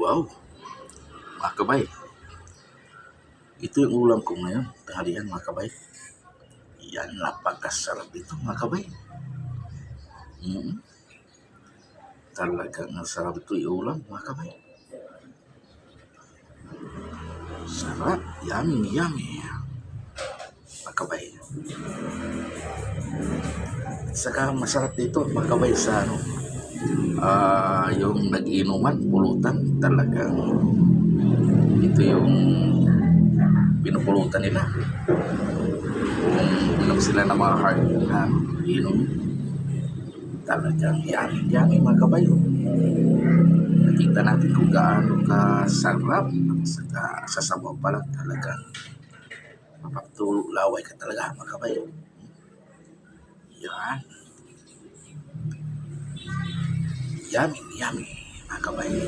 Wow, mga kabay, ito yung ulam ko ngayon, tanghalian mga kabay. Yan, napakasarap ito mga kabay. Mm, Talagang sarap ito yung ulam mga kabay. Sarap, yummy, yummy mga kabay. Saka masarap dito mga kabay sa yung nag-inuman, pulutan, talagang ito yung pinupulutan nila. Kung inom sila ng mga hard na inom, talagang yummy mga kabayo. Nakita natin kung gaano kasarap, saka sa sabaw pa lang talagang mapagtulaway ka talaga mga kabayo. Yan, yummy mga kabayo.